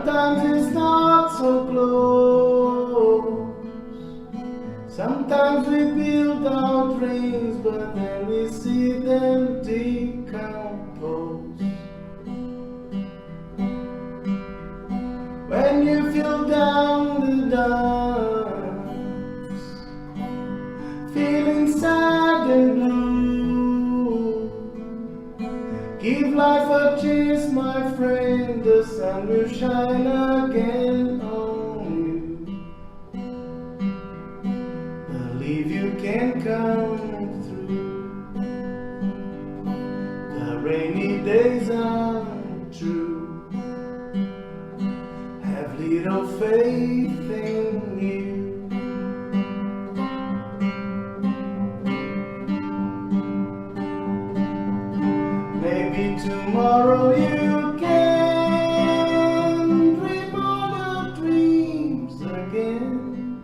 Sometimes it's not so close. Sometimes we build our dreams, but then we see them decompose. When you feel down the dumps, feeling sad and blue, give life a chance, my friend. The sun will shine again on you. Believe you can come through. The rainy days are true. Have little faith in you. Maybe tomorrow you can dream all your dreams again.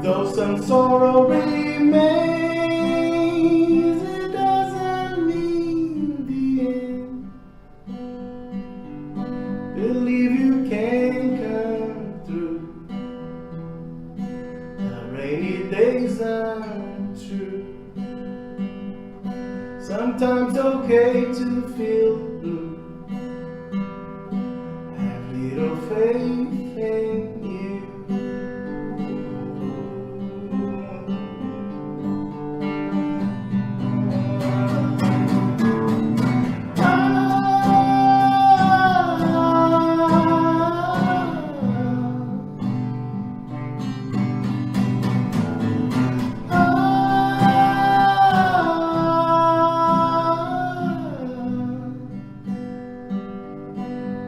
Though some sorrow remains, it doesn't mean the end. Believe you can come through. The rainy days are true. Sometimes okay to feel blue. Have little faith in you.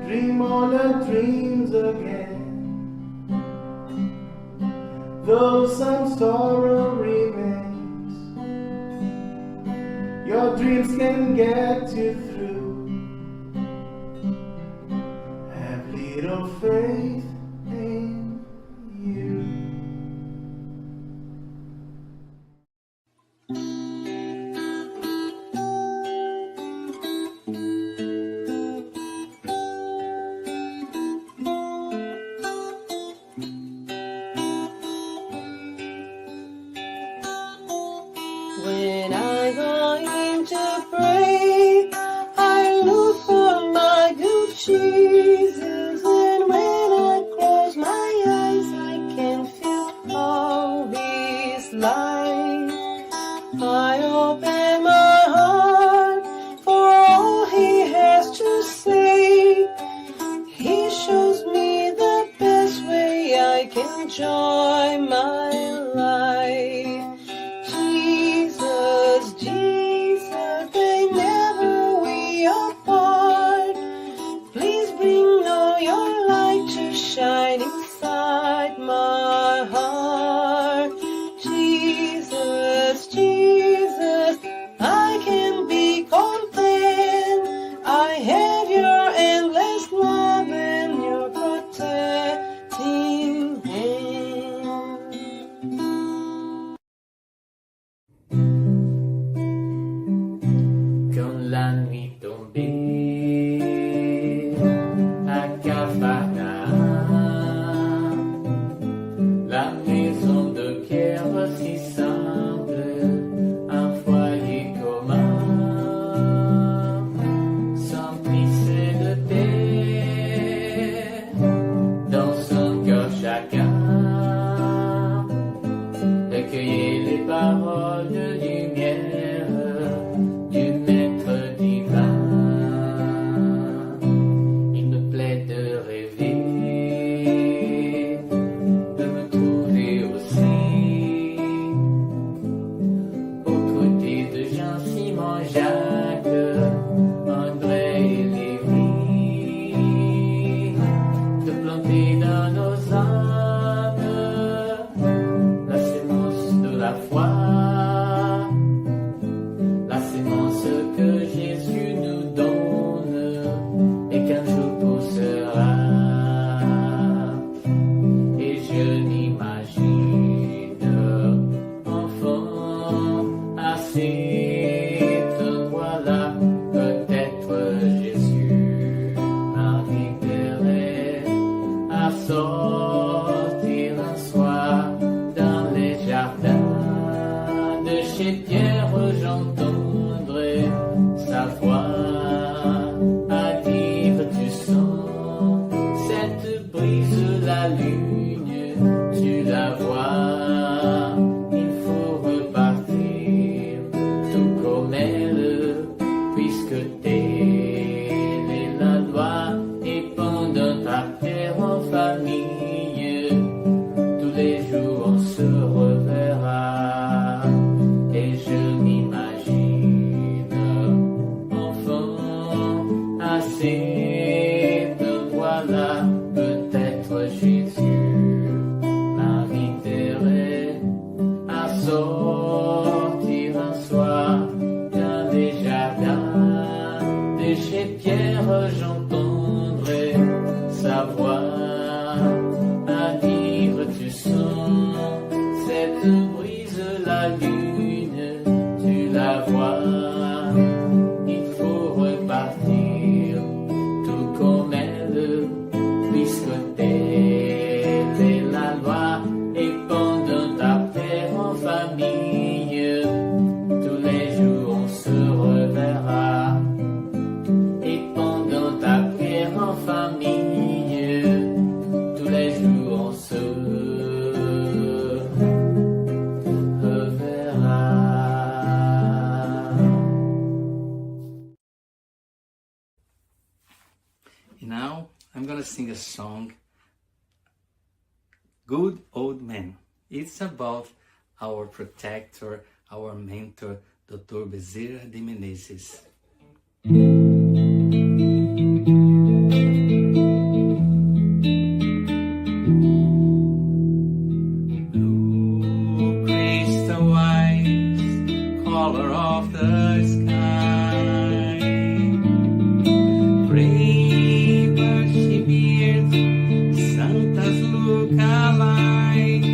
Dream all the dreams again. Though some sorrow remains, your dreams can get you through. Have little faith in you. When I go in to pray, I look for my good Jesus. And when I close my eyes, I can feel all His light. I open my heart for all He has to say. He shows me the best way I can enjoy my life. Jesus, they never we apart. Please bring all your light to shine inside my heart. Jesus, Jesus, I can be content. I have your endless love and your protecting hand. Quand la nuit tombait à Capharnaüm, la maison de pierre si simple, un foyer commun, s'emplissait de paix dans son cœur chacun, recueillait les paroles de lumière du Maître divin. Il me plaît de rêver, de me trouver aussi aux côtés de Jean, Simon, Jacques, André et Lévi, de planter dans nos âmes la semence de la foi. chez Pierre j'entendrai sa voix à dire tu sens cette brise la lune, tu la vois, il faut repartir tout comme elle, puisque telle est la loi, et pendant ta terre en famille, tous les jours on se reverra. Et je m'imagine enfant à cet endroit-là, peut-être Jésus m'inviterait à sortir un soir dans les jardins de chez Pierre, j'entendrai sa voix à dire tu sens cette brise la lune, tu la vois, il faut repartir tout comme elle, puisque telle est la loi, et pendant ta terre en famille, tous les jours on se reverra, et pendant ta terre en famille, tous les jours on se Now I'm gonna sing a song, Good Old Man. It's about our protector, our mentor, Dr. Bezerra de Menezes. Blue crystal eyes, color of the sky, brave bushy beard, Santa's look alike.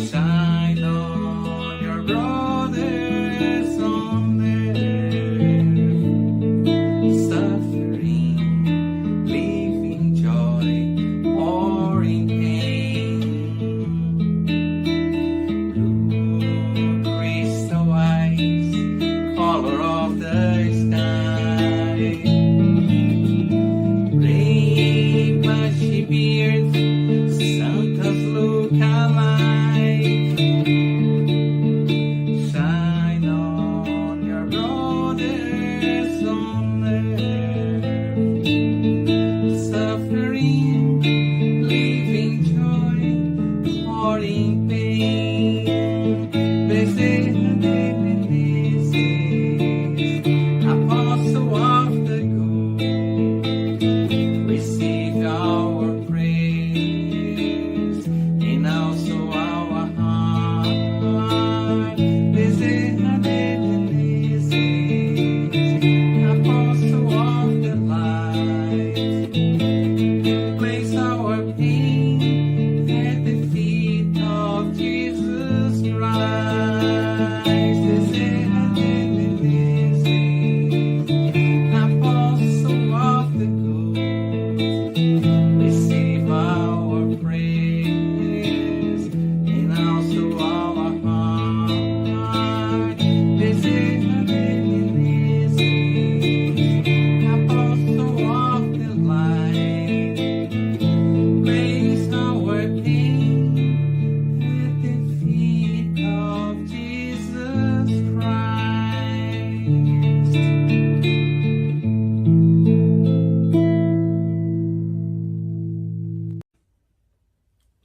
Shine on your brothers on earth, suffering, living joy, or in pain. Blue crystal eyes, color of the sky, brave bushy beard, Santa's look alike. Shine on your brothers on earth, suffering, living joy, or in pain. Bezerra de Menezes, Apostle of the Good, receive our praise and also our heart. Bezerra de Menezes, Apostle of the Light, place our pain at the feet of Jesus Christ. Bezerra de Menezes, Apostle of the Good, receive our praise and also our heart. Bezerra de Menezes, Apostle of the Light, place our pain at the feet of Jesus Christ.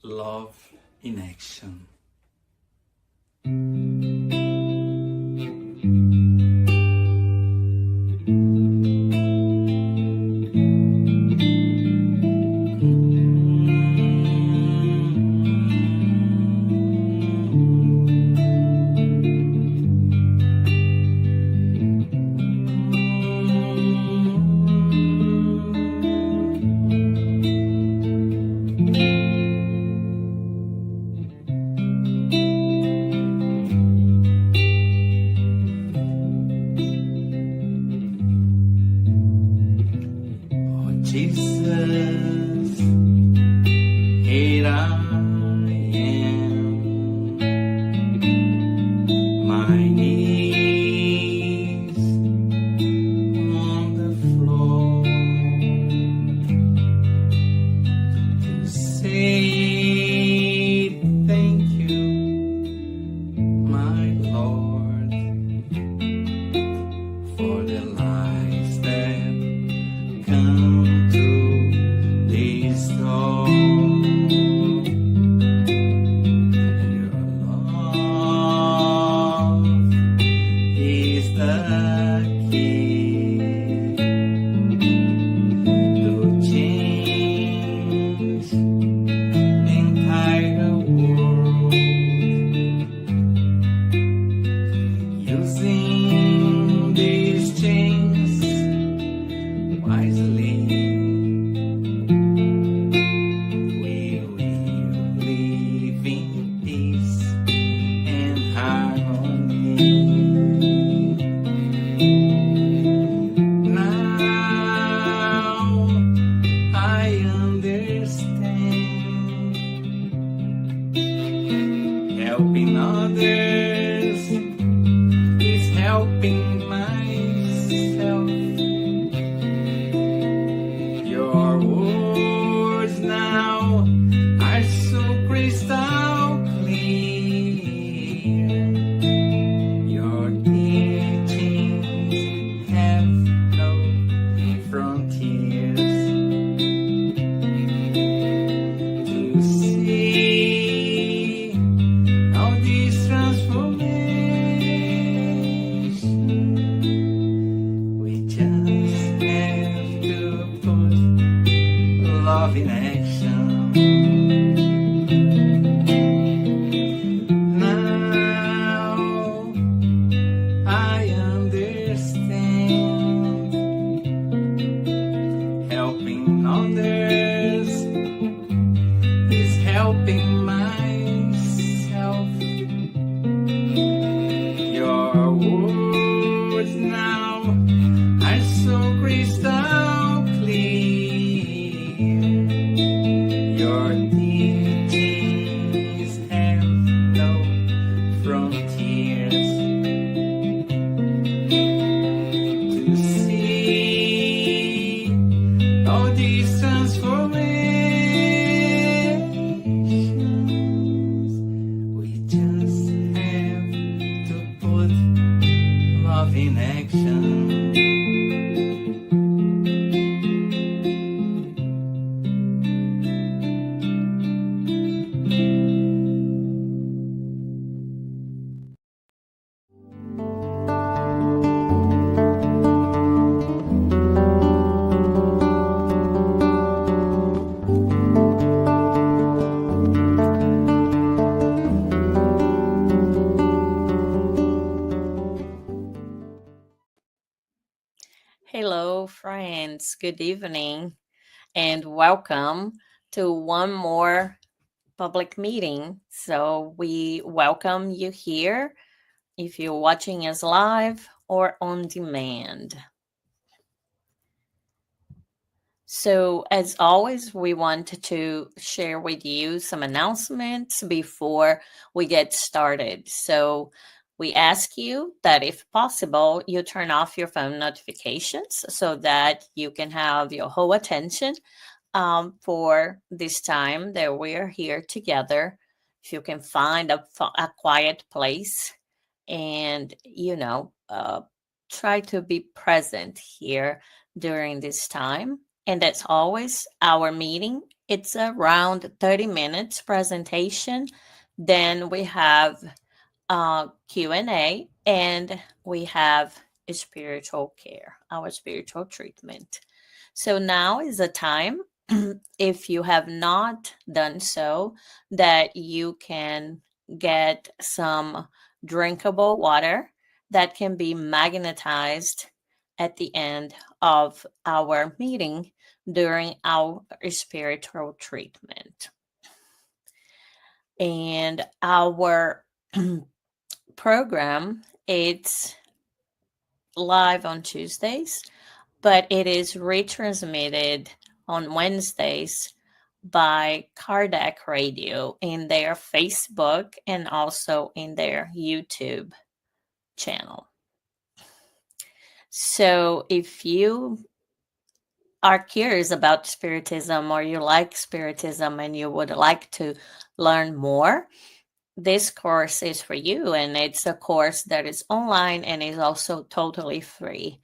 Love in action. helping others is helping myself. Your words now are so crystal clear. Your teachings have no frontiers. To see all these transformations, we just have to put love in action. Now I understand. Helping others is helping myself. Your words now are so crystal clear. Your teachings have no frontiers. To see all these transformations, we just have to put love in action. Hello, friends. Good evening, and welcome to one more public meeting. So, we welcome you here if you're watching us live or on demand. So, as always, we want to share with you some announcements before we get started. So, we ask you that if possible, you turn off your phone notifications so that you can have your whole attention for this time that we're here together. If you can find a quiet place and, try to be present here during this time. And that's always our meeting. It's around 30 minutes presentation. Then we have Q&A, and we have a spiritual care, our spiritual treatment. So now is the time, if you have not done so, that you can get some drinkable water that can be magnetized at the end of our meeting during our spiritual treatment. And our program, it's live on Tuesdays, but it is retransmitted on Wednesdays by Kardec Radio in their Facebook and also in their YouTube channel. So if you are curious about Spiritism or you like Spiritism and you would like to learn more, this course is for you, and it's a course that is online and is also totally free.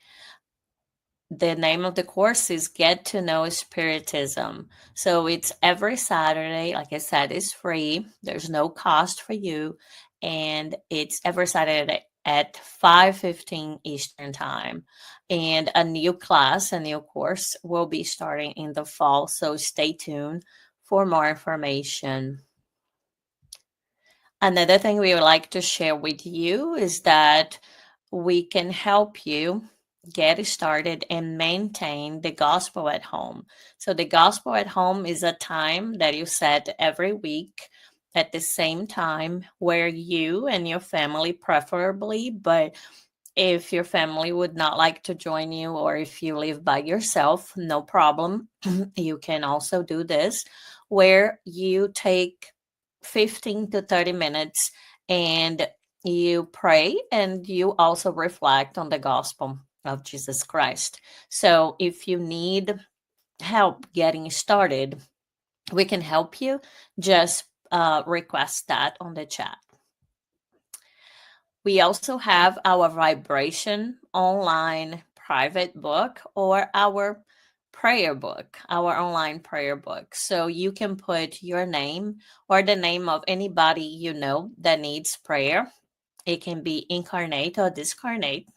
The name of the course is Get to Know Spiritism. So it's every Saturday. Like I said, it's free. There's no cost for you. And it's every Saturday at 5:15 Eastern Time. And a new class, a new course will be starting in the fall. So stay tuned for more information. Another thing we would like to share with you is that we can help you get started and maintain the gospel at home. So the gospel at home is a time that you set every week at the same time where you and your family preferably, but if your family would not like to join you or if you live by yourself, no problem. You can also do this where you take 15 to 30 minutes, and you pray and you also reflect on the gospel of Jesus Christ. So if you need help getting started, we can help you. Just request that on the chat. We also have our vibration online private book, or our prayer book, our online prayer book. So you can put your name or the name of anybody you know that needs prayer. It can be incarnate or discarnate.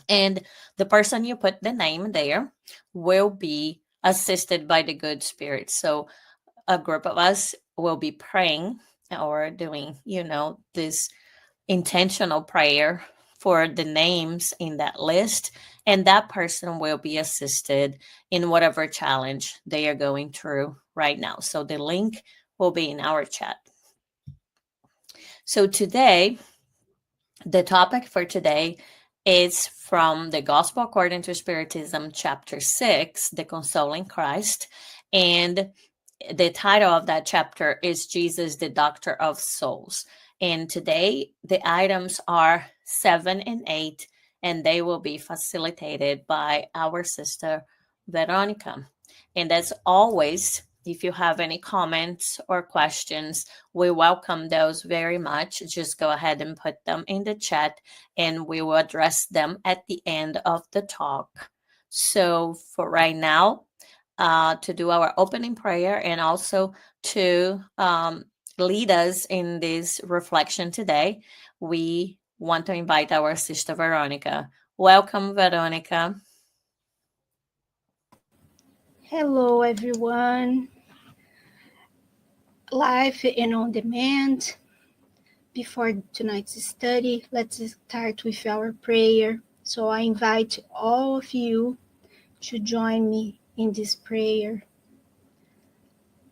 And the person you put the name there will be assisted by the good spirit. So a group of us will be praying or doing, this intentional prayer for the names in that list, and that person will be assisted in whatever challenge they are going through right now. So the link will be in our chat. So today, the topic for today is from the Gospel According to Spiritism, chapter 6, The Consoling Christ. And the title of that chapter is Jesus, the Doctor of Souls. And today, the items are 7 and 8, and they will be facilitated by our sister, Veronica. And as always, if you have any comments or questions, we welcome those very much. Just go ahead and put them in the chat, and we will address them at the end of the talk. So for right now, to do our opening prayer and also to lead us in this reflection today, we want to invite our sister Veronica. Welcome, Veronica. Hello, everyone. Live and on demand. Before tonight's study, let's start with our prayer. So I invite all of you to join me in this prayer.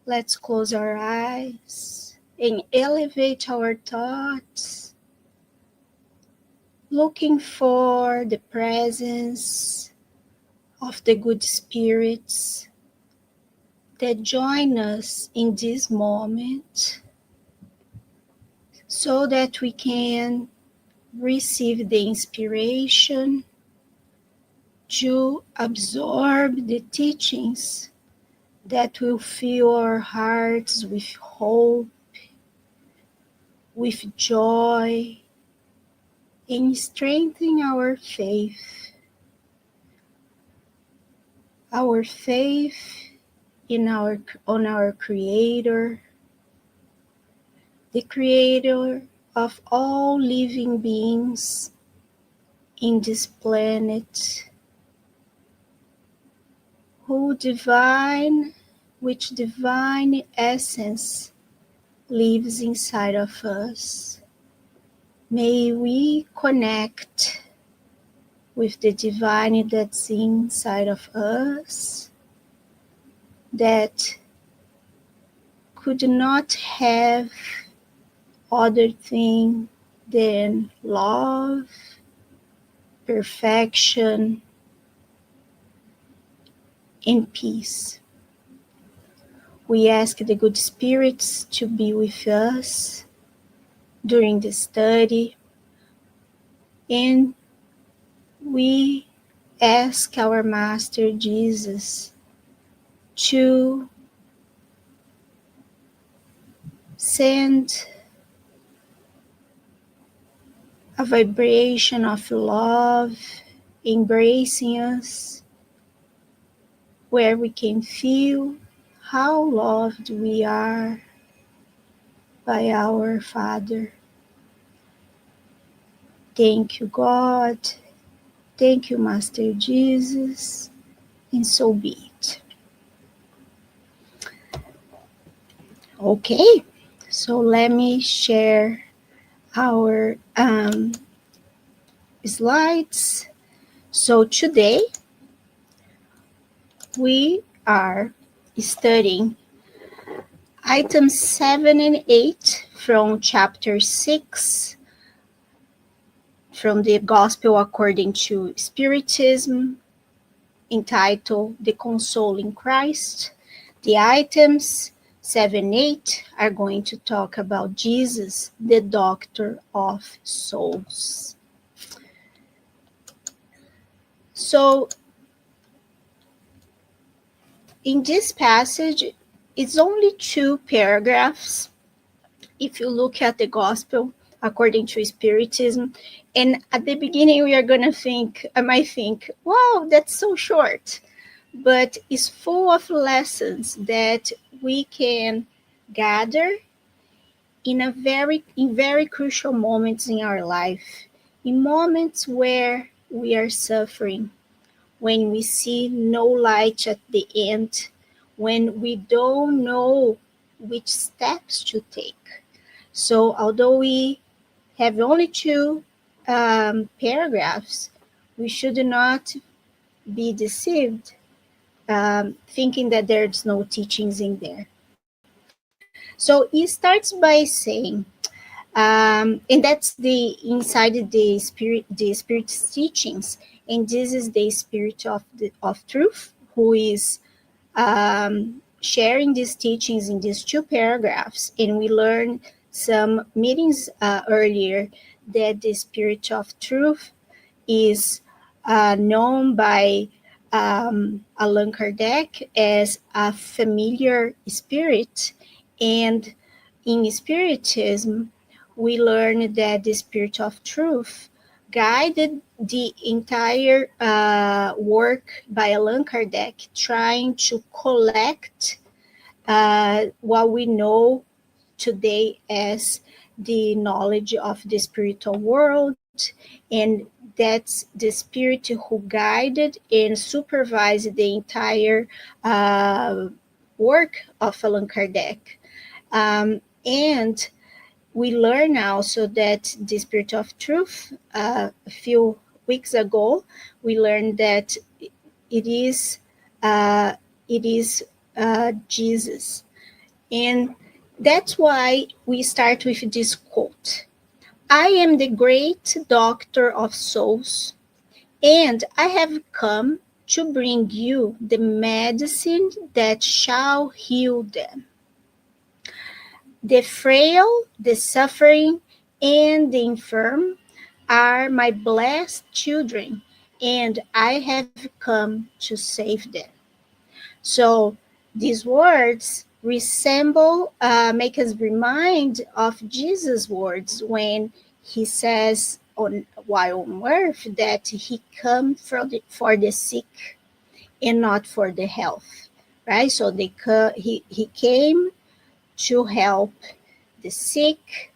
Let's close our eyes and elevate our thoughts, looking for the presence of the good spirits that join us in this moment, so that we can receive the inspiration to absorb the teachings that will fill our hearts with hope, with joy, and strengthen our faith. Our faith on our Creator, the Creator of all living beings in this planet, which divine essence lives inside of us. May we connect with the divine that's inside of us, that could not have other thing than love, perfection, and peace. We ask the good spirits to be with us during the study, and we ask our Master Jesus to send a vibration of love, embracing us, where we can feel how loved we are by our Father. Thank you, God. Thank you, Master Jesus, and so be it. Okay, so let me share our slides. So today we are studying items 7 and 8 from chapter 6 from the Gospel According to Spiritism, entitled The Consoling Christ. The items 7, 8 are going to talk about Jesus, the doctor of souls. So in this passage, it's only 2 paragraphs. If you look at the gospel according to Spiritism, and at the beginning we are going to think, I might think, wow, that's so short. But it's full of lessons that we can gather in very crucial moments in our life, in moments where we are suffering, when we see no light at the end, when we don't know which steps to take. So although we have only 2 paragraphs, we should not be deceived, thinking that there's no teachings in there. So he starts by saying, and that's the inside the Spirit's teachings, and this is the Spirit of truth who is sharing these teachings in these 2 paragraphs. And we learned some meetings earlier that the Spirit of truth is known by Allan Kardec as a familiar spirit. And in Spiritism, we learn that the Spirit of truth guided the entire work by Allan Kardec, trying to collect what we know today as the knowledge of the spiritual world. And that's the spirit who guided and supervised the entire work of Allan Kardec. And we learn also that the Spirit of Truth, a few weeks ago, we learned that it is uh, Jesus. And that's why we start with this quote. I am the great doctor of souls, and I have come to bring you the medicine that shall heal them. The frail, the suffering, and the infirm are my blessed children, and I have come to save them. So these words make us remind of Jesus' words when he says while on earth that he came for the sick and not for the health, right? So he came to help the sick,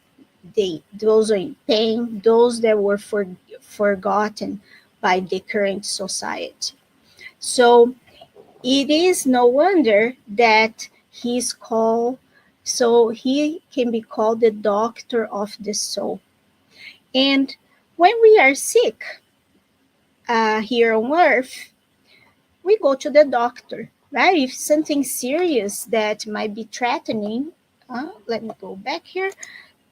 those who are in pain, those that were forgotten by the current society. So it is no wonder that he's called, so he can be called the doctor of the soul. And when we are sick here on earth, we go to the doctor, right? If something serious that might be threatening, let me go back here.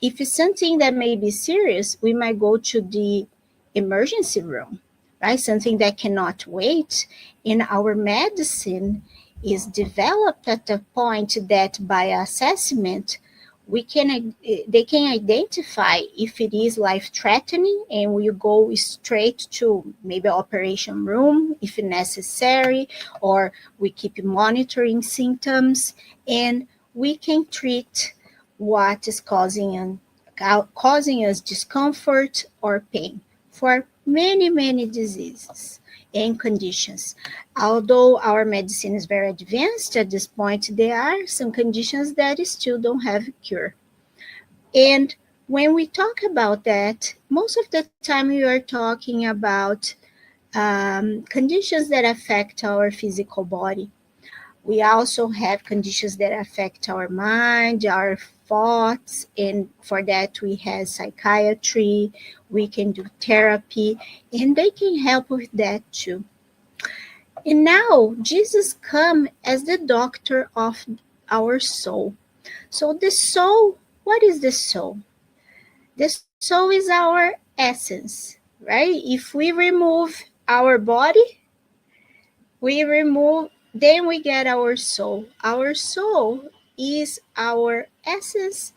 If it's something that may be serious, we might go to the emergency room, right? Something that cannot wait. And our medicine is developed at the point that by assessment, they can identify if it is life-threatening, and we go straight to maybe operation room if necessary, or we keep monitoring symptoms, and we can treat what is causing us discomfort or pain for many diseases and conditions. Although our medicine is very advanced at this point, there are some conditions that still don't have a cure. And when we talk about that, most of the time we are talking about conditions that affect our physical body. We also have conditions that affect our mind, our thoughts, and for that we have psychiatry, we can do therapy, and they can help with that too. And now Jesus come as the doctor of our soul. So the soul, what is the soul? The soul is our essence, right? If we remove our body, then we get our soul. Our soul is our essence,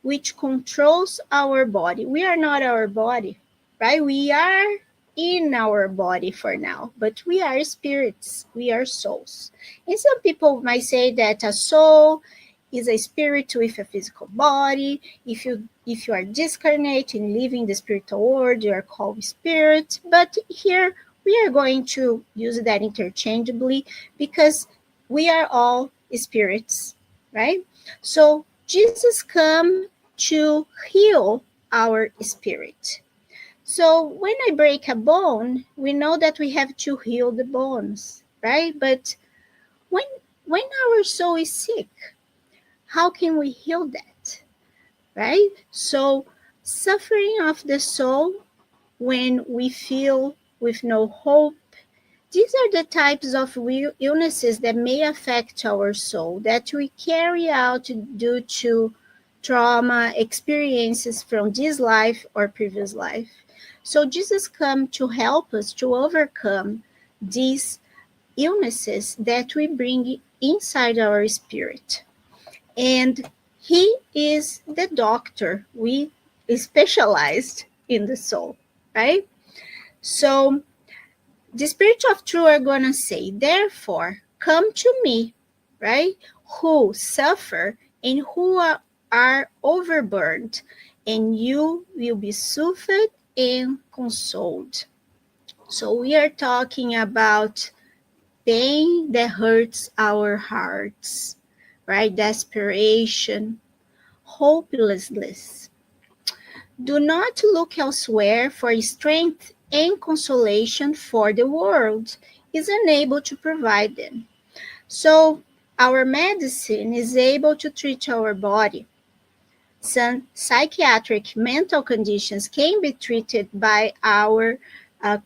which controls our body. We are not our body, right? We are in our body for now, but we are spirits, we are souls. And some people might say that a soul is a spirit with a physical body. If you are discarnate and living the spiritual world, you are called spirit. But here we are going to use that interchangeably because we are all spirits, right? So Jesus come to heal our spirit. So when I break a bone, we know that we have to heal the bones, right? But when when our soul is sick, how can we heal that, right? So suffering of the soul when we feel with no hope, these are the types of illnesses that may affect our soul that we carry out due to trauma experiences from this life or previous life. So Jesus come to help us to overcome these illnesses that we bring inside our spirit. And he is the doctor. We specialized in the soul, right? So the Spirit of Truth are going to say, therefore, come to me, right? Who suffer and who are overburdened, and you will be soothed and consoled. So we are talking about pain that hurts our hearts, right? Desperation, hopelessness. Do not look elsewhere for strength and consolation, for the world is unable to provide them. So our medicine is able to treat our body. Some psychiatric mental conditions can be treated by our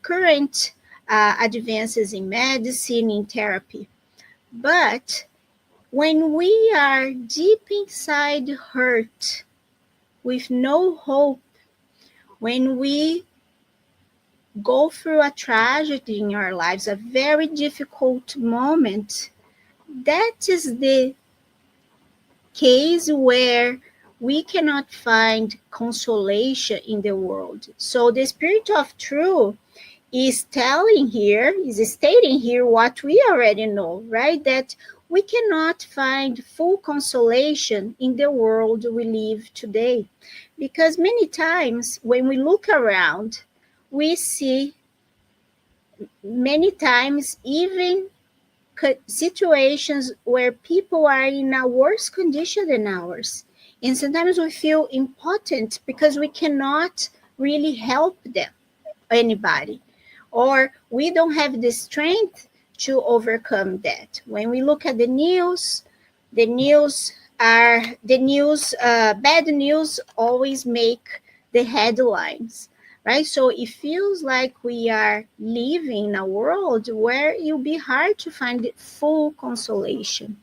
current advances in medicine, in therapy. But when we are deep inside hurt, with no hope, when we go through a tragedy in our lives, a very difficult moment, that is the case where we cannot find consolation in the world. So the Spirit of Truth is stating here what we already know, right? That we cannot find full consolation in the world we live today. Because many times when we look around, we see many times even situations where people are in a worse condition than ours. And sometimes we feel impotent because we cannot really help them, anybody, or we don't have the strength to overcome that. When we look at the news, bad news always make the headlines, right? So it feels like we are living in a world where it'll be hard to find full consolation.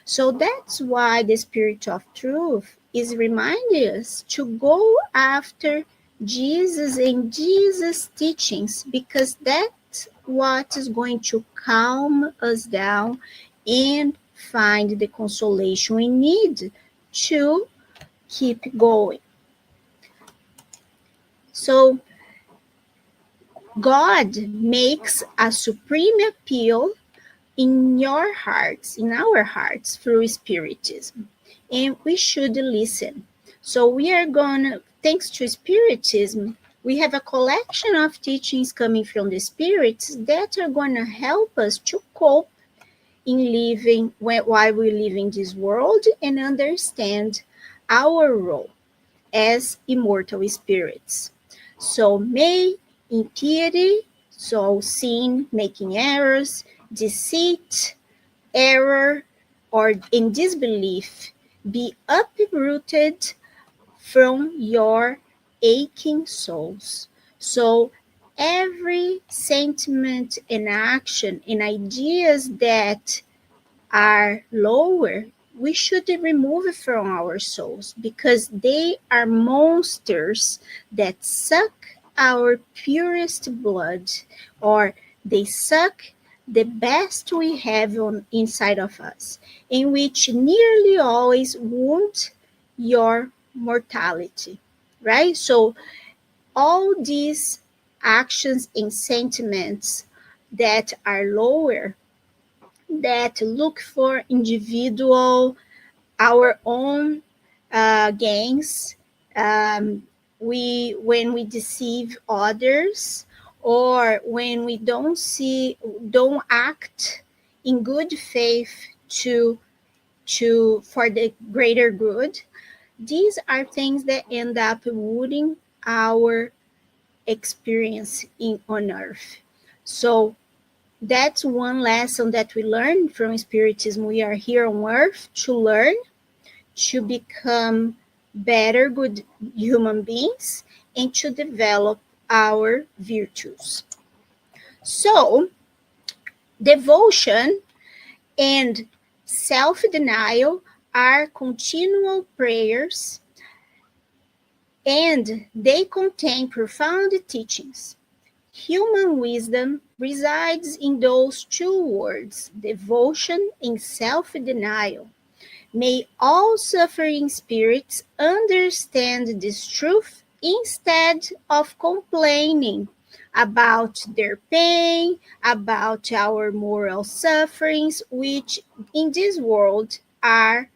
So that's why the Spirit of Truth is reminding us to go after Jesus and Jesus' teachings, because that's what is going to calm us down and find the consolation we need to keep going. So God makes a supreme appeal in your hearts, in our hearts, through Spiritism. And we should listen. So we are thanks to Spiritism, we have a collection of teachings coming from the spirits that are going to help us to cope in living while we live in this world and understand our role as immortal spirits. So may impiety, so sin, making errors, deceit, error, or in disbelief be uprooted from your aching souls. So every sentiment and action and ideas that are lower, we should remove from our souls, because they are monsters that suck our purest blood, or they suck the best we have on inside of us, in which nearly always wound your mortality, right? So all these actions and sentiments that are lower, that look for individual, our own gains, um, when we deceive others, or when we don't act in good faith to for the greater good, these are things that end up wounding our experience on earth. So that's one lesson that we learn from Spiritism. We are here on earth to learn, to become better, good human beings, and to develop our virtues. So, devotion and self denial are continual prayers, and they contain profound teachings. Human wisdom resides in those two words, devotion and self denial. May all suffering spirits understand this truth instead of complaining about their pain, about our moral sufferings, which in this world are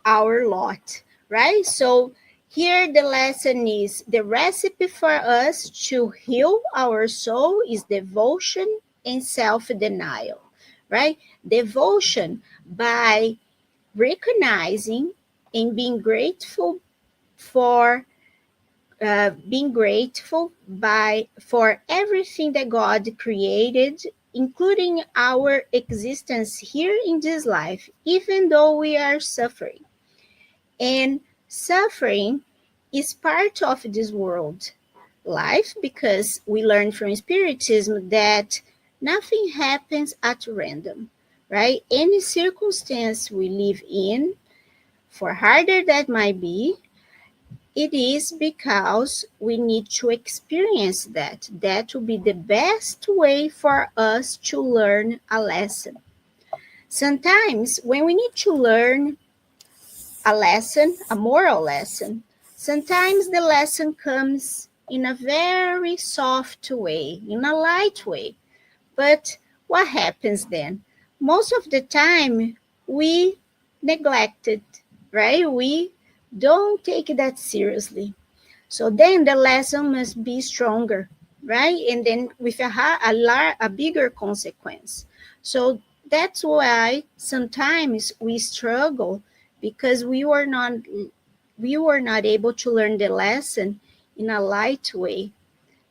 our lot, right? So here the lesson is the recipe for us to heal our soul is devotion and self-denial, right? Devotion by recognizing and being grateful by for everything that God created, including our existence here in this life, even though we are suffering. And suffering is part of this world life, because we learn from Spiritism that nothing happens at random, right? Any circumstance we live in, for harder that might be, it is because we need to experience that. That will be the best way for us to learn a lesson. Sometimes when we need to learn a lesson, a moral lesson, sometimes the lesson comes in a very soft way, in a light way. But what happens then? Most of the time, we neglect it, right? We don't take that seriously. So then the lesson must be stronger, right? And then with a bigger consequence. So that's why sometimes we struggle, because we were not able to learn the lesson in a light way,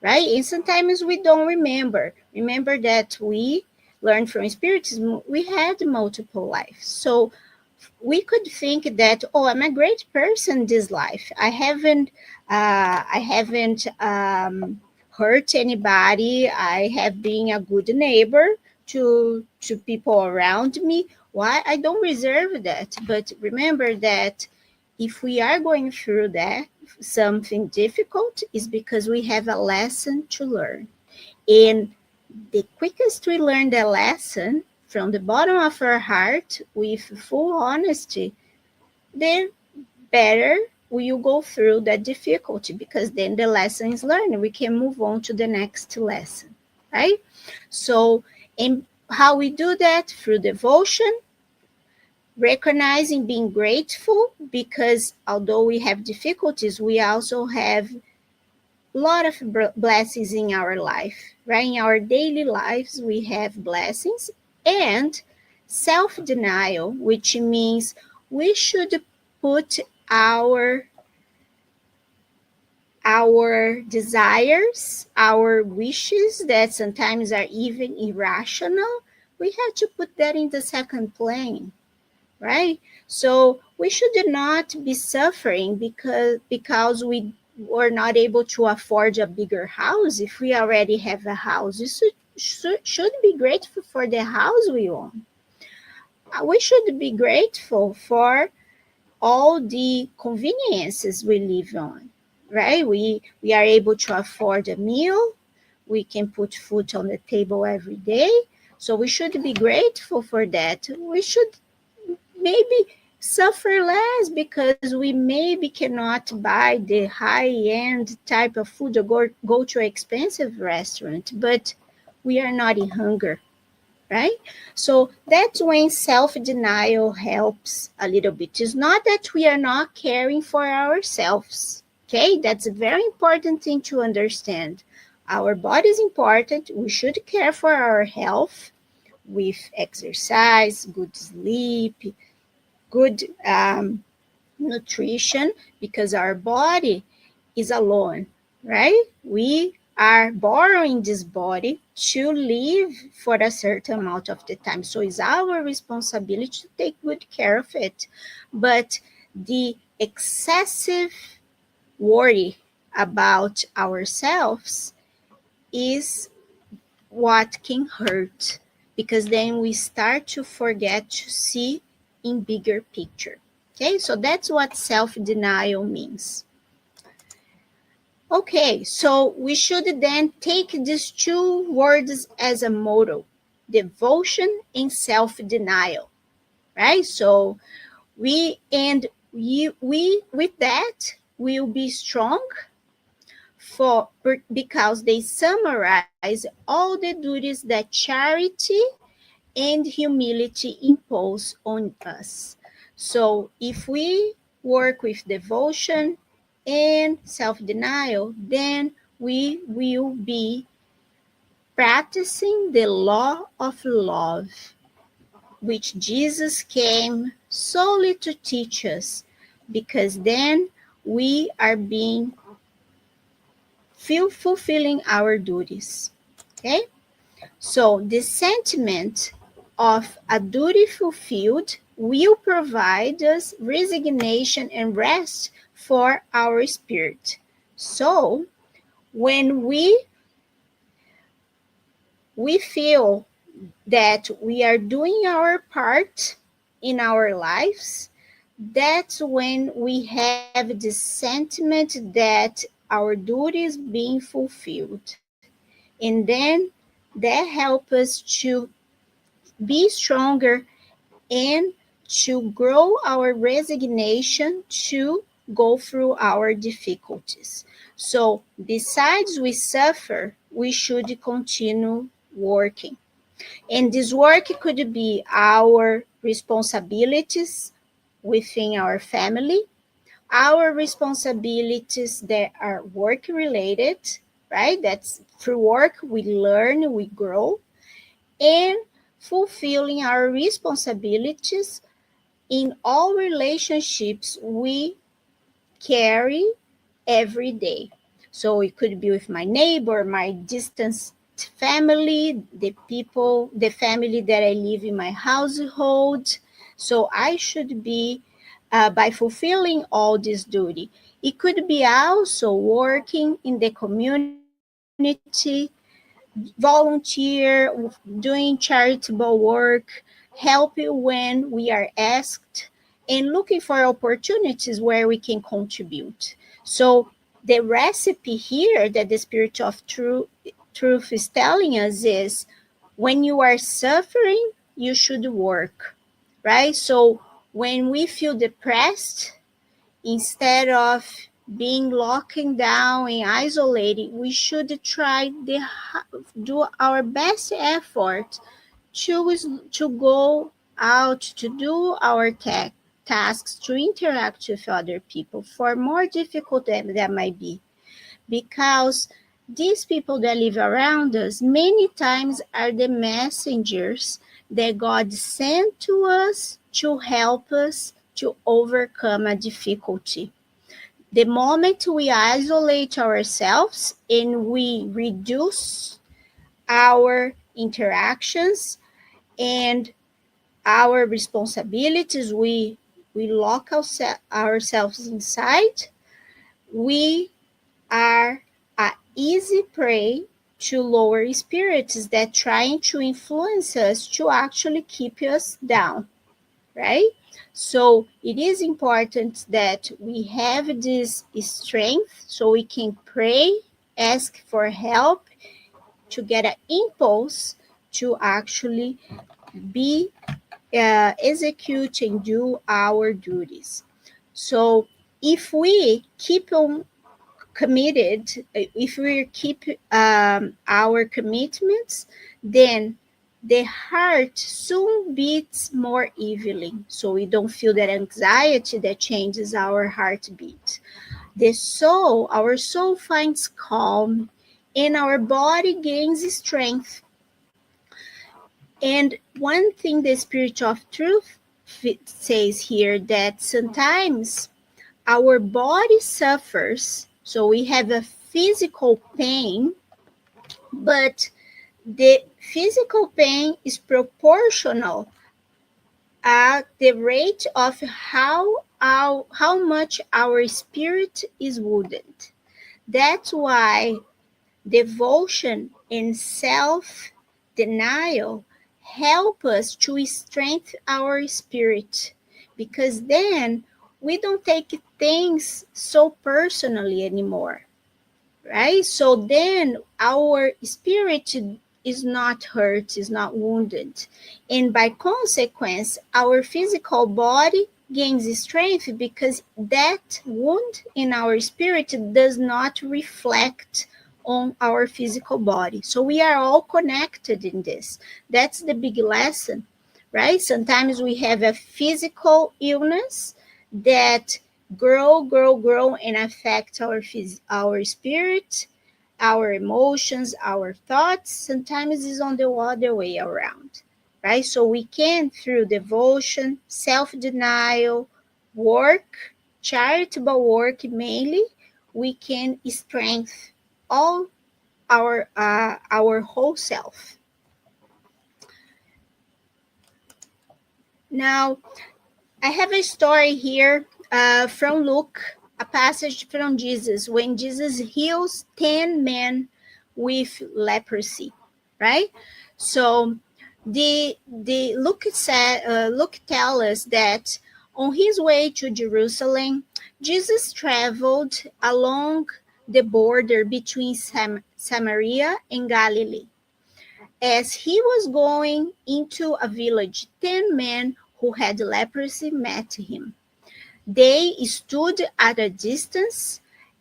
right? And sometimes we don't remember. Remember that we learned from Spiritism, we had multiple lives. So we could think that, oh, I'm a great person this life. I haven't hurt anybody. I have been a good neighbor to people around me. Why? I don't reserve that. But remember that if we are going through that, something difficult, is because we have a lesson to learn. And the quickest we learn the lesson from the bottom of our heart with full honesty, the better we will go through that difficulty, because then the lesson is learned. We can move on to the next lesson, right? So, and how we do that? Through devotion, recognizing, being grateful, because although we have difficulties, we also have a lot of blessings in our life, right? In our daily lives, we have blessings. And self-denial, which means we should put our desires, our wishes that sometimes are even irrational, we have to put that in the second plane, right? So we should not be suffering because we were not able to afford a bigger house. If we already have a house, we should be grateful for the house we own. We should be grateful for all the conveniences we live on, right? We are able to afford a meal. we can put food on the table every day. So we should be grateful for that. We should maybe suffer less because we maybe cannot buy the high-end type of food or go to an expensive restaurant, but we are not in hunger, right? So that's when self-denial helps a little bit. It's not that we are not caring for ourselves, okay? That's a very important thing to understand. Our body is important. We should care for our health with exercise, good sleep, good nutrition, because our body is alone, right? We are borrowing this body to live for a certain amount of the time. So it's our responsibility to take good care of it. But the excessive worry about ourselves is what can hurt, because then we start to forget to see in bigger picture. Okay, so that's what self-denial means. Okay, so we should then take these two words as a motto: devotion and self-denial, right? So we with that will be strong because they summarize all the duties that charity and humility impose on us. So if we work with devotion and self-denial, then we will be practicing the law of love, which Jesus came solely to teach us, because then we are being fulfilling our duties. Okay? So the sentiment of a duty fulfilled will provide us resignation and rest for our spirit. So when we feel that we are doing our part in our lives, that's when we have the sentiment that our duty is being fulfilled. And then that helps us to be stronger and to grow our resignation to go through our difficulties. So, besides we suffer, we should continue working. And this work could be our responsibilities within our family, our responsibilities that are work related, right? That's through work we learn, we grow, and fulfilling our responsibilities in all relationships we carry every day. So it could be with my neighbor, my distant family, the family that I live in my household. So I should be, by fulfilling all this duty. It could be also working in the community, volunteer, doing charitable work, helping when we are asked, and looking for opportunities where we can contribute. So the recipe here that the Spirit of Truth is telling us is, when you are suffering, you should work, right? So when we feel depressed, instead of being locking down and isolating, we should try do our best effort to go out to do our tasks, to interact with other people, for more difficult that might be, because these people that live around us many times are the messengers that God sent to us to help us to overcome a difficulty. The moment we isolate ourselves and we reduce our interactions and our responsibilities, we lock ourselves inside, we are an easy prey to lower spirits that trying to influence us to actually keep us down, right? So it is important that we have this strength so we can pray, ask for help, to get an impulse to actually be execute and do our duties. So if we keep on committed, if we keep our commitments, then the heart soon beats more evenly. So we don't feel that anxiety that changes our heartbeat. Our soul finds calm, and our body gains strength. And one thing the Spirit of Truth says here, that sometimes our body suffers, so we have a physical pain, but the physical pain is proportional at the rate of how much our spirit is wounded. That's why devotion and self-denial help us to strengthen our spirit, because then we don't take things so personally anymore, right? So then our spirit is not hurt, is not wounded. And by consequence, our physical body gains strength because that wound in our spirit does not reflect on our physical body. So we are all connected in this. That's the big lesson, right? Sometimes we have a physical illness that grow and affect our spirit, our emotions, our thoughts. Sometimes it's on the other way around, right? So we can, through devotion, self-denial, work, charitable work mainly, we can strengthen all our whole self. Now, I have a story here from Luke, a passage from Jesus, when Jesus heals 10 men with leprosy, right? So the Luke tell us that on his way to Jerusalem, Jesus traveled along the border between Samaria and Galilee. As he was going into a village, 10 men who had leprosy met him. They stood at a distance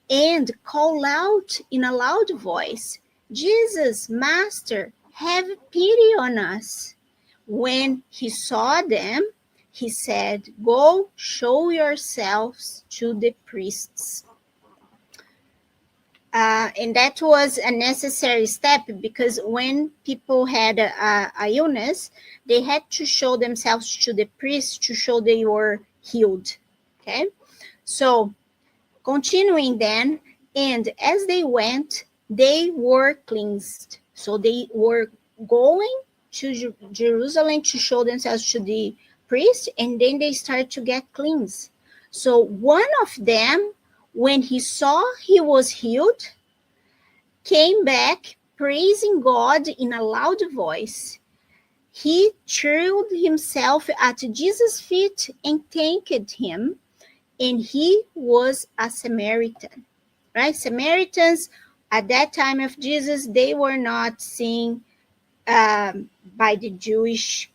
and called out in a loud voice, "Jesus, Master, have pity on us." When he saw them, he said, "Go show yourselves to the priests." And that was a necessary step, because when people had a illness, they had to show themselves to the priest to show they were healed. Okay, so continuing then, and as they went, they were cleansed. So they were going to Jerusalem to show themselves to the priest, and then they started to get cleansed. So one of them, when he saw he was healed, came back praising God in a loud voice. He threw himself at Jesus' feet and thanked him, and he was a Samaritan, right? Samaritans at that time of Jesus, they were not seen by the Jewish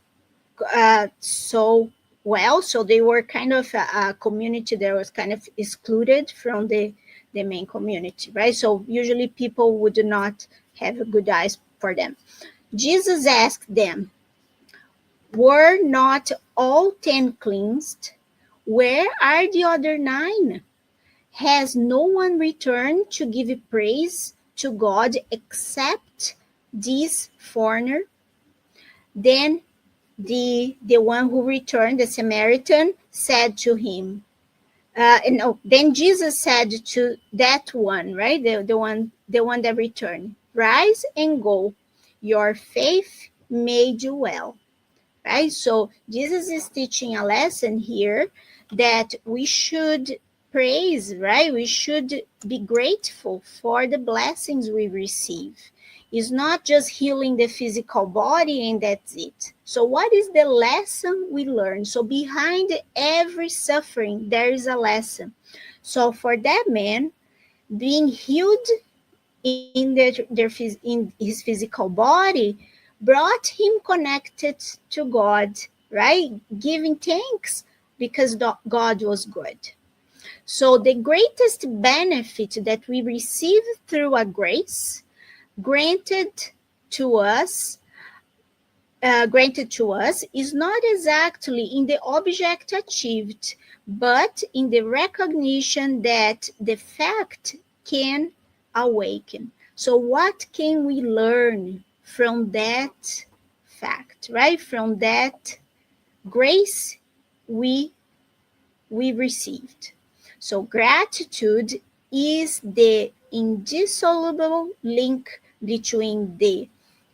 so well, so they were kind of a community that was kind of excluded from the main community, right? So usually people would not have good eyes for them. Jesus asked them, "Were not all 10 cleansed? Where are the other 9? Has no one returned to give praise to God except this foreigner?" Then the one who returned, the Samaritan, said to him, then Jesus said to that one, right, the one that returned, "Rise and go. Your faith made you well." Right? So Jesus is teaching a lesson here that we should praise, right? We should be grateful for the blessings we receive. It's not just healing the physical body and that's it. So what is the lesson we learn? So behind every suffering, there is a lesson. So for that man, being healed in his physical body brought him connected to God, right? Giving thanks because God was good. So the greatest benefit that we receive through a grace granted to us is not exactly in the object achieved, but in the recognition that the fact can awaken. So, what can we learn from that fact, right? From that grace we received. So, gratitude is the indissoluble link between the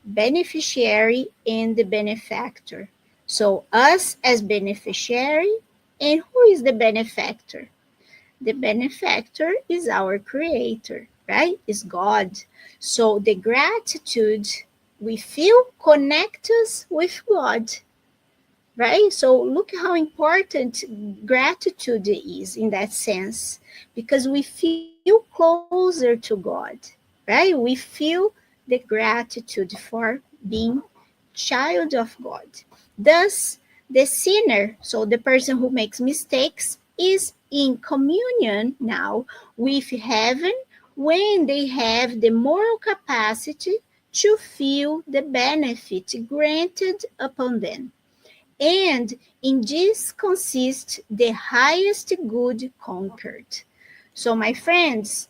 beneficiary and the benefactor. So, us as beneficiary, and who is the benefactor? The benefactor is our creator, right? Is God. So, the gratitude we feel connects us with God, right? So look how important gratitude is in that sense, because we feel closer to God, right? We feel the gratitude for being child of God. Thus, the sinner, so the person who makes mistakes, is in communion now with heaven when they have the moral capacity to feel the benefit granted upon them. And in this consists the highest good conquered. So, my friends,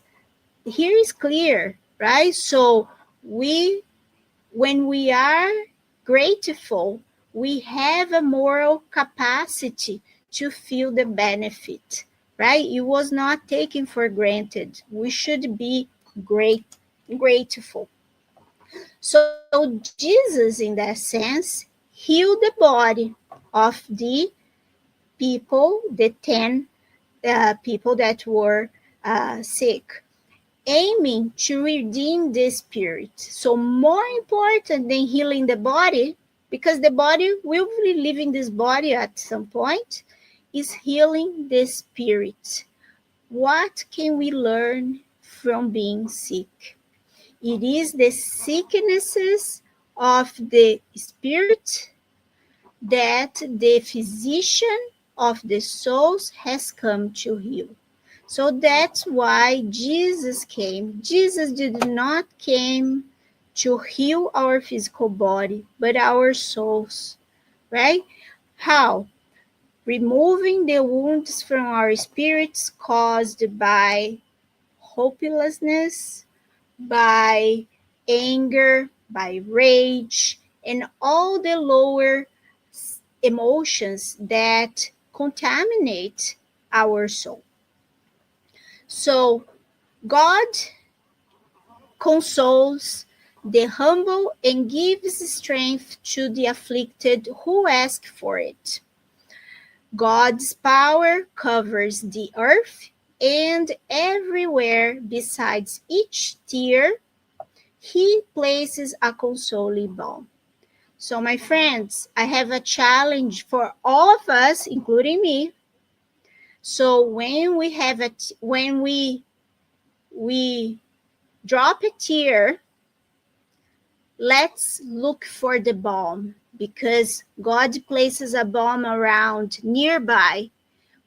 here is clear, right? So, we, when we are grateful, we have a moral capacity to feel the benefit, right? It was not taken for granted. We should be grateful. So, Jesus, in that sense, healed the body of the people, the 10 people that were sick, aiming to redeem the spirit. So, more important than healing the body, because the body will be leaving this body at some point, is healing the spirit. What can we learn from being sick? It is the sicknesses of the spirit that the physician of the souls has come to heal. So that's why Jesus came. Jesus did not came to heal our physical body, but our souls, right? How? Removing the wounds from our spirits caused by hopelessness, by anger, by rage, and all the lower emotions that contaminate our soul. So, God consoles the humble and gives strength to the afflicted who ask for it. God's power covers the earth, and everywhere besides each tear, He places a consoling balm. So, my friends, I have a challenge for all of us, including me. So, when we drop a tear, let's look for the balm, because God places a balm around nearby.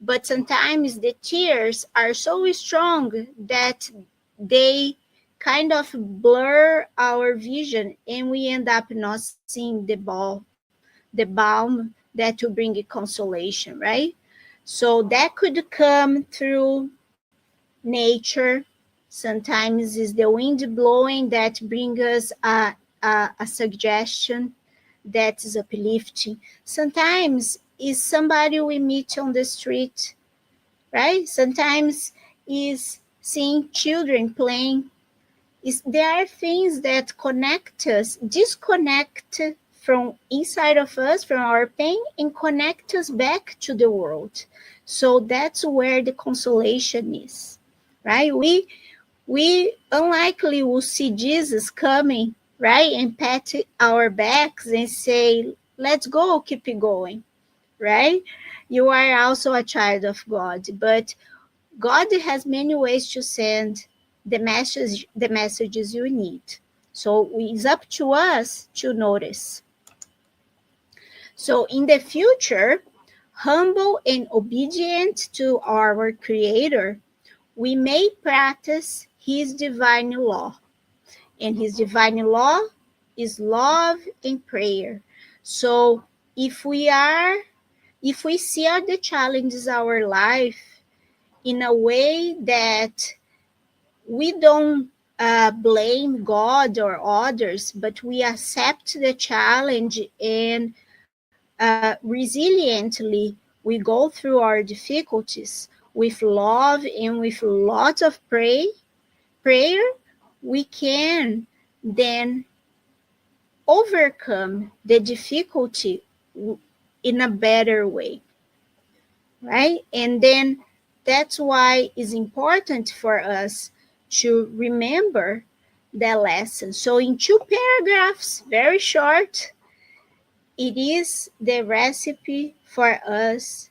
But sometimes the tears are so strong that they kind of blur our vision, and we end up not seeing the balm that will bring consolation, right? So that could come through nature. Sometimes it's the wind blowing that brings us a suggestion that is uplifting. Sometimes it's somebody we meet on the street, right? Sometimes it's seeing children playing. There are things that connect us, disconnect from inside of us, from our pain, and connect us back to the world. So that's where the consolation is, right? We unlikely will see Jesus coming, right, and pat our backs and say, "Let's go, keep it going," right? You are also a child of God, but God has many ways to send the messages you need. So it's up to us to notice. So in the future, humble and obedient to our Creator, we may practice His divine law. And His divine law is love and prayer. So if we see the challenges of our life in a way that we don't blame God or others, but we accept the challenge and resiliently we go through our difficulties with love and with lots of prayer, we can then overcome the difficulty in a better way, right? And then that's why it's important for us to remember that lesson. So in 2 paragraphs, very short, it is the recipe for us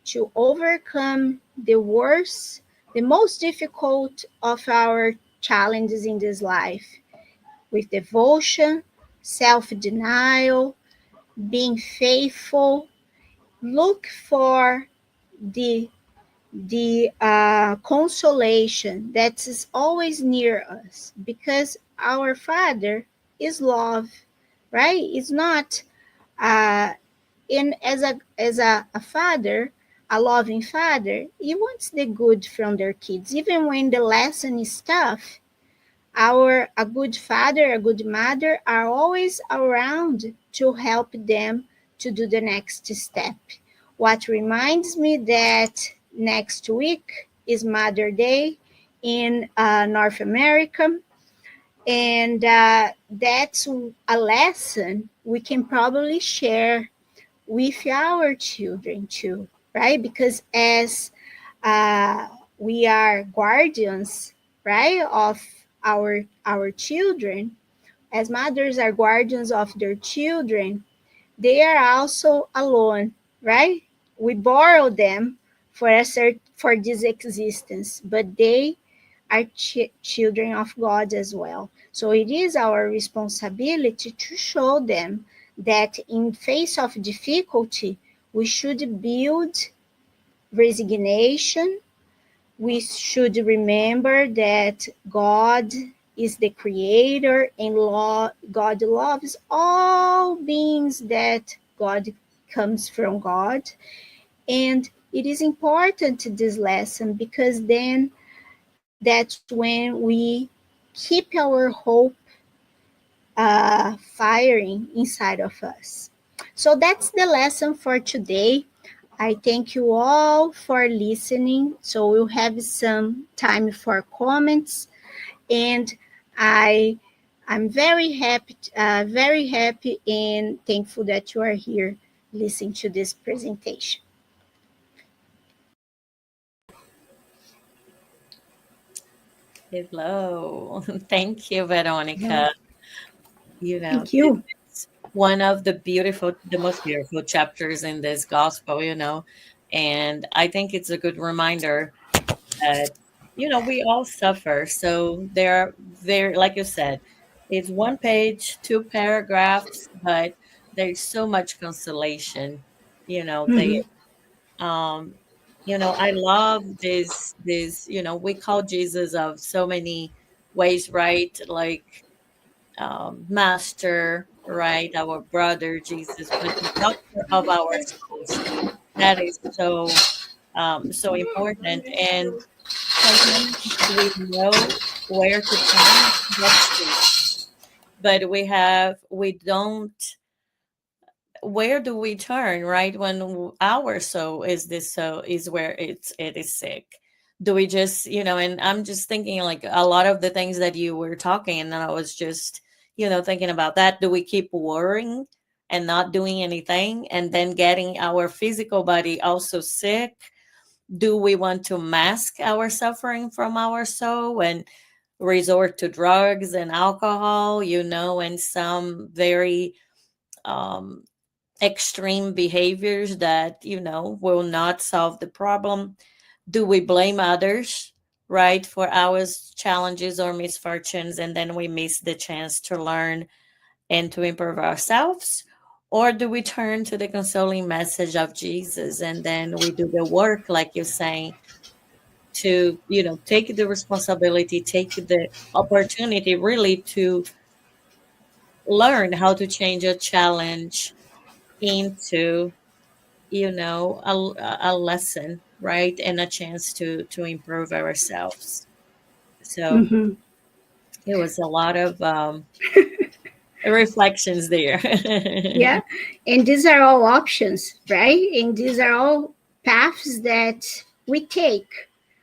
to overcome the worst, the most difficult of our challenges in this life with devotion, self denial, being faithful. Look for the consolation that is always near us because our Father is love, right? It's not and as a father, a loving father, he wants the good from their kids, even when the lesson is tough. A good father, a good mother are always around to help them to do the next step. What reminds me that next week is Mother Day in North America, and that's a lesson we can probably share with our children too, right? Because as we are guardians, right, of our children, as mothers are guardians of their children, they are also alone, right? We borrow them for this existence, but they are children of God as well. So it is our responsibility to show them that in face of difficulty, we should build resignation. We should remember that God is the creator and God loves all beings that God comes from God. And it is important this lesson because then that's when we keep our hope firing inside of us. So that's the lesson for today. I thank you all for listening. So we'll have some time for comments, and I I'm very happy and thankful that you are here listening to this presentation. Hello. Thank you, Veronica. Thank This you. is one of the most beautiful chapters in this gospel. And I think it's a good reminder that, we all suffer. So there, like you said, it's one page, 2 paragraphs, but there's so much consolation. They, Mhm. um, I love we call Jesus of so many ways, right? Like, master, right? Our brother Jesus, but the doctor of our souls. That is so important. And sometimes we know where to turn. That's true. But we don't. Where do we turn, right? When our soul is where it is sick. Do we just, and I'm just thinking like a lot of the things that you were talking, and then I was just, thinking about that. Do we keep worrying and not doing anything and then getting our physical body also sick? Do we want to mask our suffering from our soul and resort to drugs and alcohol, and some very um extreme behaviors that will not solve the problem? Do we blame others, right, for our challenges or misfortunes, and then we miss the chance to learn and to improve ourselves? Or do we turn to the consoling message of Jesus and then we do the work, like you're saying, to, take the responsibility, take the opportunity really to learn how to change a challenge into, a lesson, right? And a chance to improve ourselves. So Mhm. it was a lot of reflections there. Yeah, and these are all options, right? And these are all paths that we take,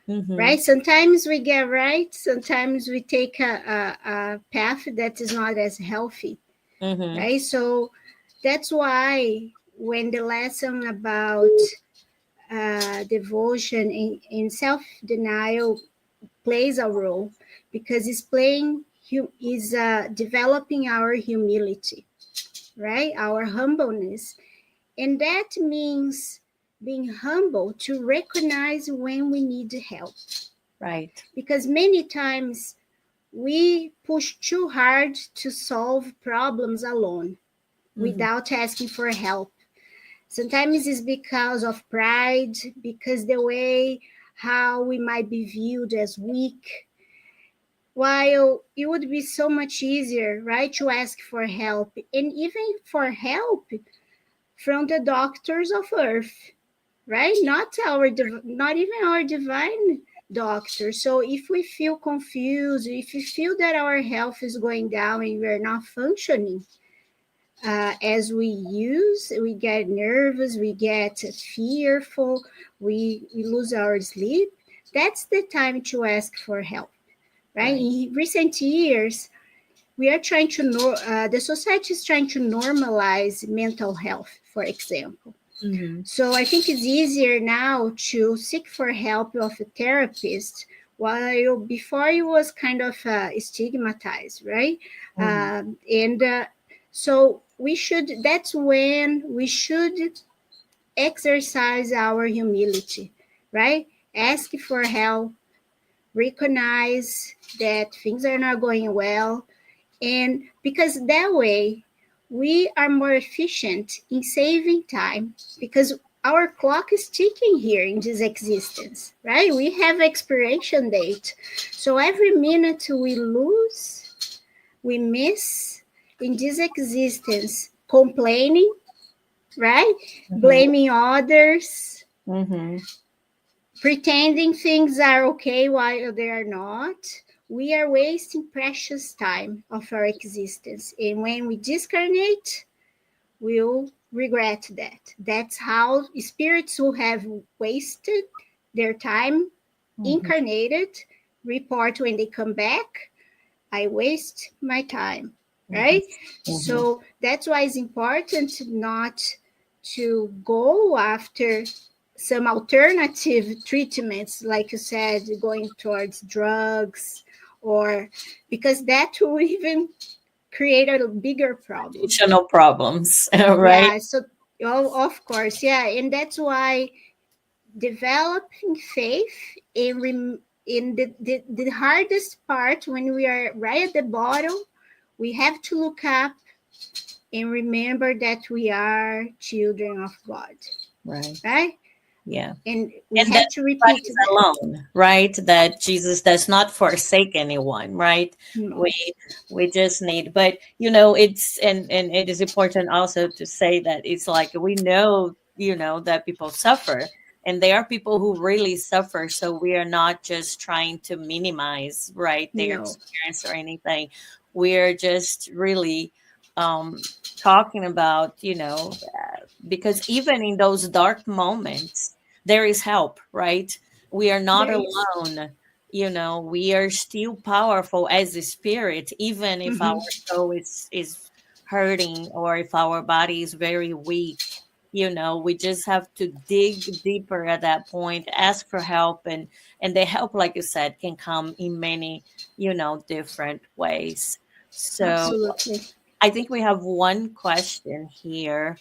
Hmm. right? Sometimes we get right, sometimes we take a path that is not as healthy, Hmm. right? So that's why when the lesson about devotion in self denial plays a role, because it's playing is developing our humility, right? Our humbleness. And that means being humble to recognize when we need help. Right. Because many times we push too hard to solve problems alone Hmm. without asking for help. Sometimes it's because of pride, because the way how we might be viewed as weak, while it would be so much easier, right, to ask for help, and even for help from the doctors of earth, right? Not even our divine doctor. So if we feel confused, if we feel that our health is going down and we're not functioning as we get nervous, we get fearful, we lose our sleep. That's the time to ask for help, right? Right. In recent years, we are trying to the society is trying to normalize mental health, for example. Hmm. So I think it's easier now to seek for help of a therapist, while before it was kind of stigmatized, right? Hmm. And so that's when we should exercise our humility, right? Ask for help, recognize that things are not going well, and because that way we are more efficient in saving time, because our clock is ticking here in this existence, right? We have expiration date. So every minute we lose, we miss in this existence, complaining, right? Hmm. Blaming others, Hmm. pretending things are okay while they are not. We are wasting precious time of our existence. And when we discarnate, we'll regret that. That's how spirits who have wasted their time Hmm. incarnated report when they come back. I waste my time, Hmm. right? So that's why it's important not to go after some alternative treatments, like you said, going towards drugs, or because that will even create a bigger problem. Additional problems, right? Yeah, so of course, yeah, and that's why developing faith in the hardest part, when we are right at the bottom, we have to look up and remember that we are children of God, Right. right? Yeah. And we And that have to repeat nobody's that. alone, right? That Jesus does not forsake anyone, right? No, We we just need, but it's, and it is important also to say that it's like we know, that people suffer, and there are people who really suffer. So we are not just trying to minimize, right, their no, experience or anything. We're just really talking about, because even in those dark moments, there is help, right? We are not there is. alone. We are still powerful as a spirit, even if our Mm-hmm. soul is hurting or if our body is very weak. We just have to dig deeper at that point, ask for help, and the help, like you said, can come in many, different ways. So Absolutely. I think we have one question here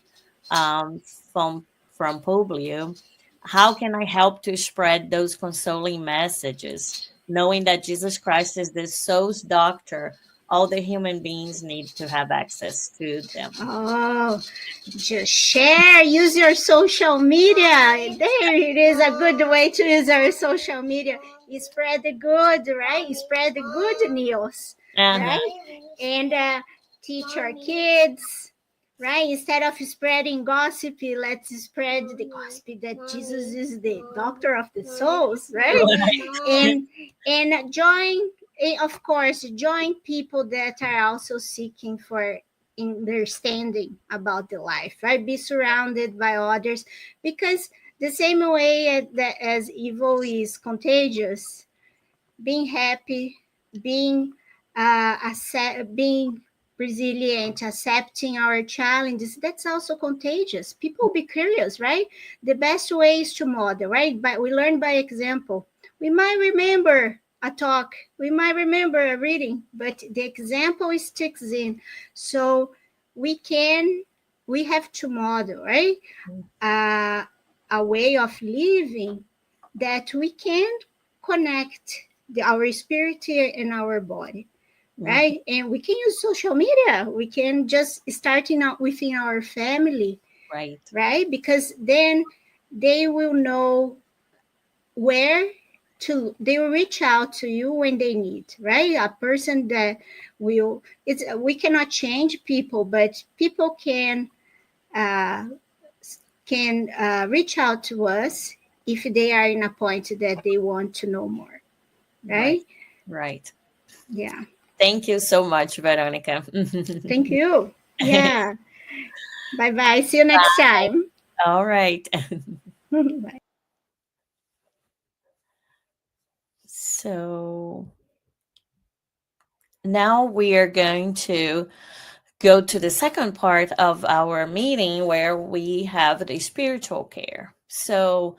um, from Publio. How can I help to spread those consoling messages? knowing that Jesus Christ is the soul's doctor, all the human beings need to have access to them. Oh, just share, use your social media. There it is, a good way to use our social media. You spread the good, right? You spread the good news, right? And teach our kids, right? Instead of spreading gossip, let's spread the gospel that Jesus is the doctor of the souls, right? And join, of course, join people that are also seeking for understanding about the life, right? Be surrounded by others, because the same way that as evil is contagious, being happy, being being resilient, accepting our challenges, that's also contagious. People be curious, right? The best way is to model, right? But we learn by example. We might remember a talk, we might remember a reading, but the example sticks in. So we have to model, right? A way of living that we can connect our spirit and our body, right? And we can use social media. We can just starting out within our family, right? Because then they will know where to. They will reach out to you when they need, right? A person that will. It's we cannot change people, but people uh, can reach out to us if they are in a point that they want to know more, right? Right. Yeah. Thank you so much, Veronica. Thank you. Yeah. Bye bye. See you next time. All right. Bye. So now we are going to go to the second part of our meeting where we have the spiritual care. So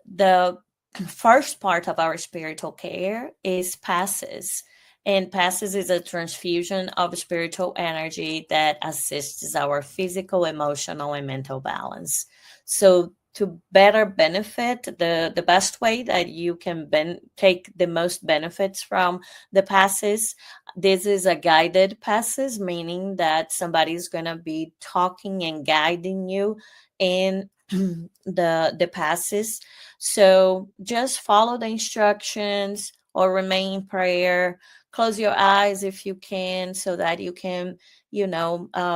the first part of our spiritual care is passes. And passes is a transfusion of spiritual energy that assists our physical, emotional, and mental balance. So to better benefit, the best way that you can take the most benefits from the passes, this is a guided passes, meaning that somebody is going to be talking and guiding you in the passes. So just follow the instructions or remain in prayer. Close your eyes if you can so that you can,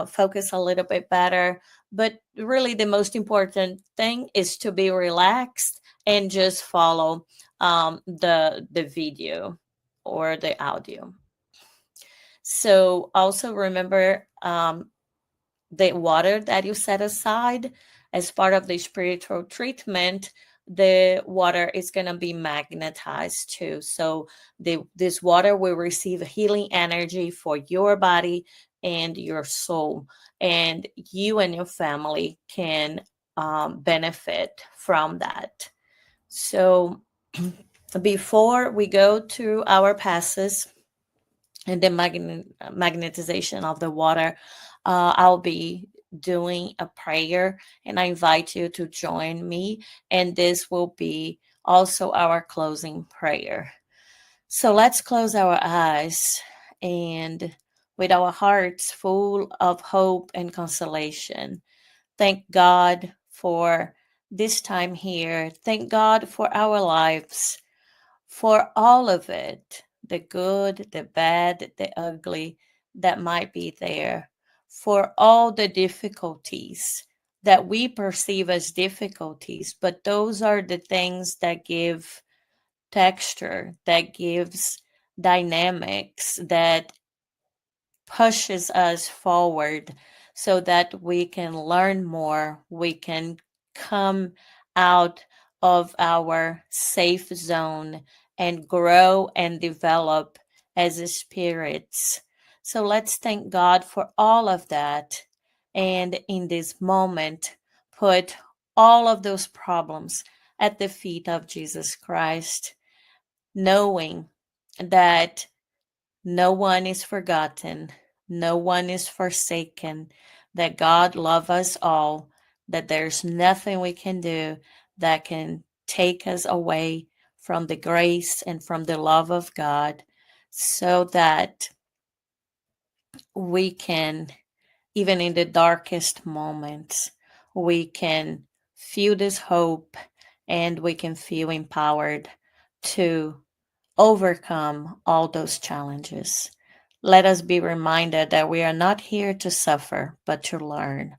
focus a little bit better. But really, the most important thing is to be relaxed and just follow the video or the audio. So also remember the water that you set aside as part of the spiritual treatment. The water is going to be magnetized too. So this water will receive healing energy for your body and your soul, and you and your family can benefit from that. So before we go to our passes and the magnetization of the water, I'll be doing a prayer, and I invite you to join me. And this will be also our closing prayer. So let's close our eyes and with our hearts full of hope and consolation, thank God for this time here. Thank God for our lives, for all of it, the good, the bad, the ugly that might be there, for all the difficulties that we perceive as difficulties, but those are the things that give texture, that gives dynamics, that pushes us forward so that we can learn more, we can come out of our safe zone and grow and develop as spirits. So let's thank God for all of that. And in this moment, put all of those problems at the feet of Jesus Christ, knowing that no one is forgotten, no one is forsaken, that God loves us all, that there's nothing we can do that can take us away from the grace and from the love of God, so that we can, even in the darkest moments, we can feel this hope and we can feel empowered to overcome all those challenges. Let us be reminded that we are not here to suffer, but to learn.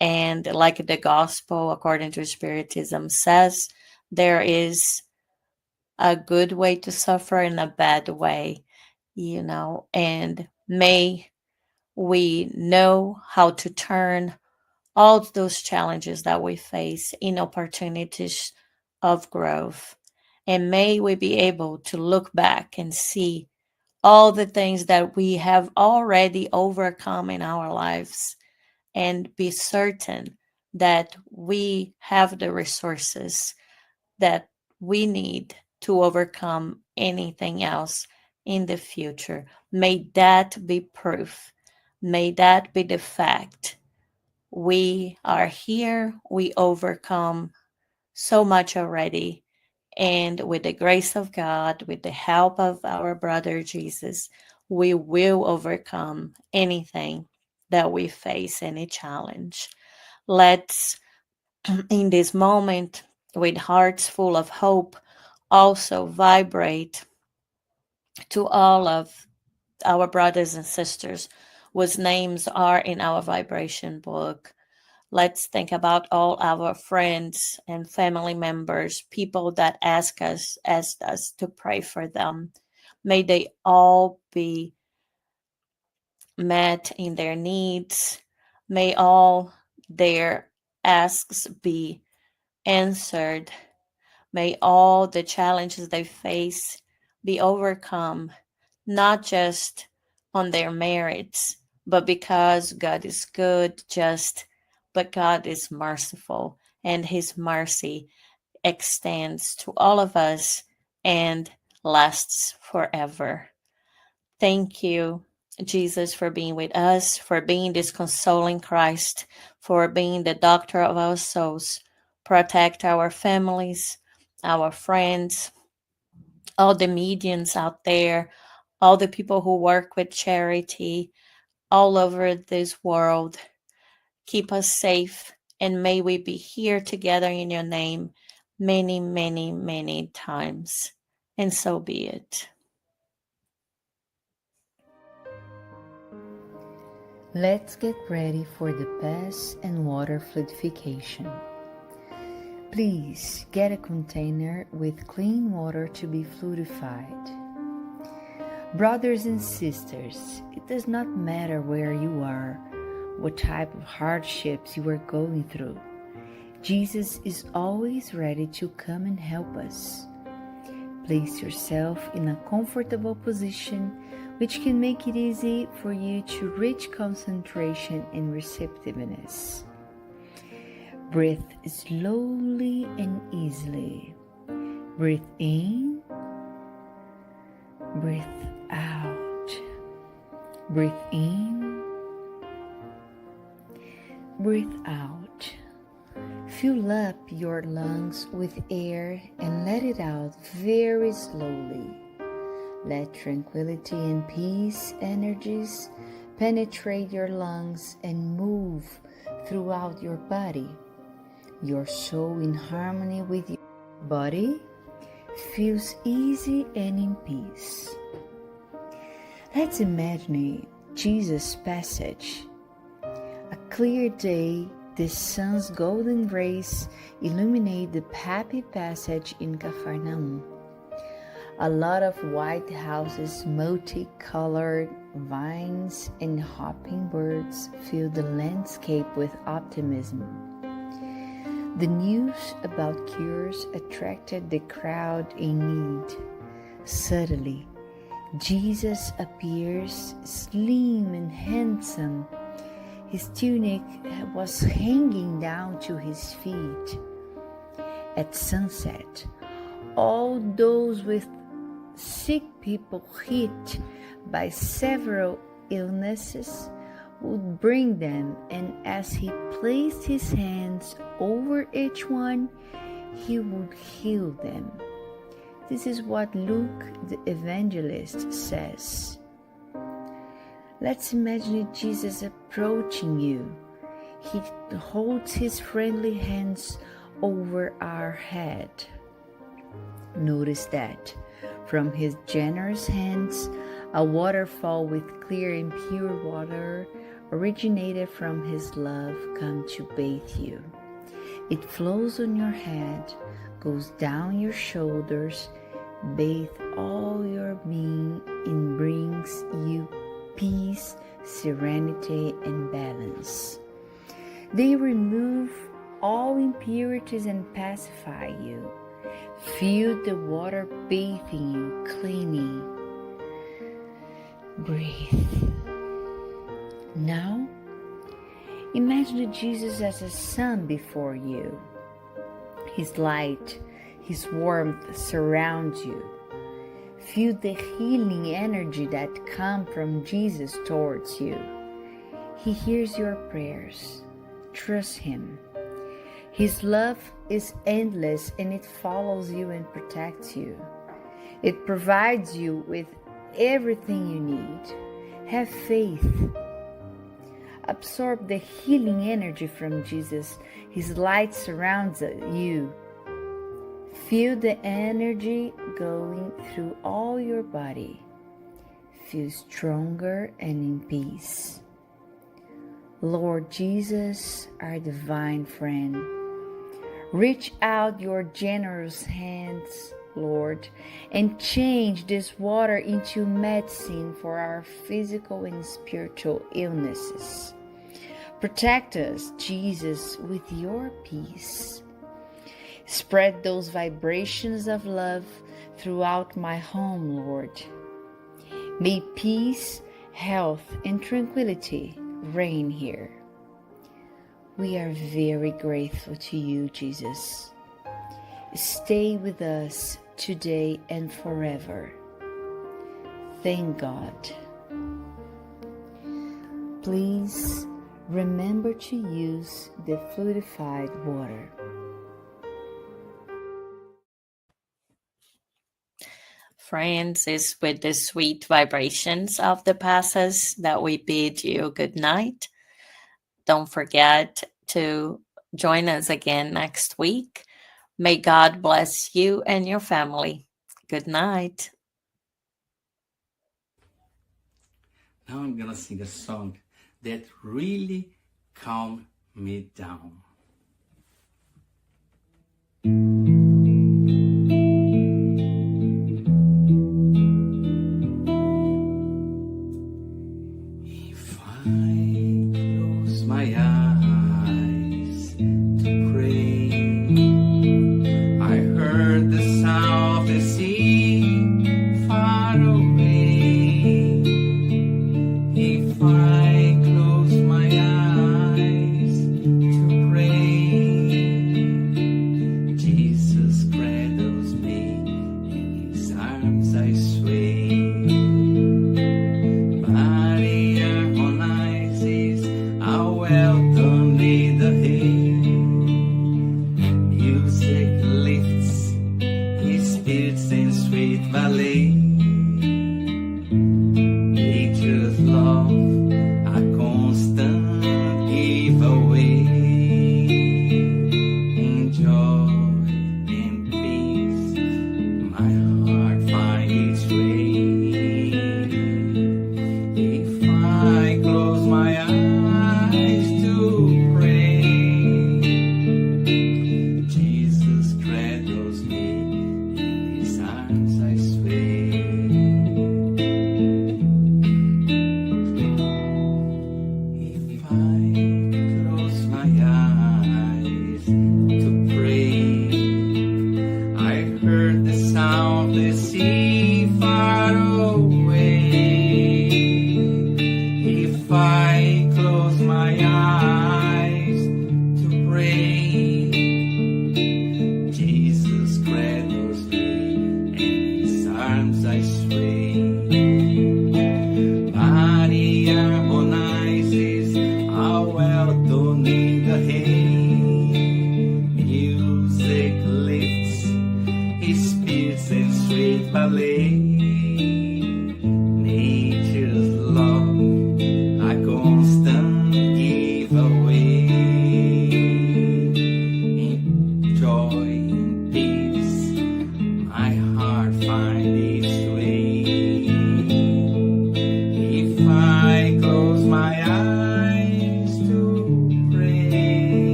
And like the gospel, according to Spiritism, says, there is a good way to suffer and a bad way, and may we know how to turn all those challenges that we face in opportunities of growth. And may we be able to look back and see all the things that we have already overcome in our lives and be certain that we have the resources that we need to overcome anything else in the future. May that be proof. May that be the fact. We are here, we overcome so much already. And with the grace of God, with the help of our brother Jesus, we will overcome anything that we face, any challenge. Let's, in this moment, with hearts full of hope, also vibrate to all of our brothers and sisters whose names are in our vibration book. Let's think about all our friends and family members, people that asked us to pray for them. May they all be met in their needs. May all their asks be answered. May all the challenges they face be overcome, not just on their merits, but because God is good, just, but God is merciful, and His mercy extends to all of us and lasts forever. Thank you, Jesus, for being with us, for being this consoling Christ, for being the doctor of our souls. Protect our families, our friends, all the mediums out there, all the people who work with charity all over this world. Keep us safe, and may we be here together in your name many, many, many times. And so be it. Let's get ready for the pass and water fluidification. Please get a container with clean water to be fluidified. Brothers and sisters, it does not matter where you are, what type of hardships you are going through. Jesus is always ready to come and help us. Place yourself in a comfortable position, which can make it easy for you to reach concentration and receptiveness. Breathe slowly and easily. Breathe in, breathe out. Breathe in, breathe out. Fill up your lungs with air and let it out very slowly. Let tranquility and peace energies penetrate your lungs and move throughout your body. Your soul in harmony with your body feels easy and in peace. Let's imagine Jesus' passage. A clear day, the sun's golden rays illuminate the happy passage in Capernaum. A lot of white houses, multicolored vines, and hopping birds fill the landscape with optimism. The news about cures attracted the crowd in need. Suddenly, Jesus appears slim and handsome. His tunic was hanging down to his feet. At sunset, all those with sick people hit by several illnesses would bring them, and as he placed his hands over each one, he would heal them. This is what Luke the evangelist says. Let's imagine Jesus approaching you. He holds his friendly hands over our head. Notice that from his generous hands, a waterfall with clear and pure water originated from his love come to bathe you. It flows on your head, goes down your shoulders, bathe all your being, and brings you peace, serenity, and balance. They remove all impurities and pacify you. Feel the water bathing you, cleaning. Breathe. Now, imagine Jesus as a sun before you. His light, his warmth surrounds you. Feel the healing energy that comes from Jesus towards you. He hears your prayers. Trust him. His love is endless and it follows you and protects you. It provides you with everything you need. Have faith. Absorb the healing energy from Jesus. His light surrounds you. Feel the energy going through all your body. Feel stronger and in peace. Lord Jesus, our divine friend, reach out your generous hands, Lord, and change this water into medicine for our physical and spiritual illnesses. Protect us, Jesus, with your peace. Spread those vibrations of love throughout my home, Lord. May peace, health, and tranquility reign here. We are very grateful to you, Jesus. Stay with us today and forever. Thank God. Please remember to use the fluidified water. Friends, it's with the sweet vibrations of the passes that we bid you good night. Don't forget to join us again next week. May God bless you and your family. Good night. Now I'm gonna sing a song that really calmed me down. If I close my eyes to pray, I heard the sound of the sea far away. If I close my eyes to pray,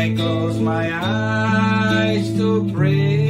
I close my eyes to pray,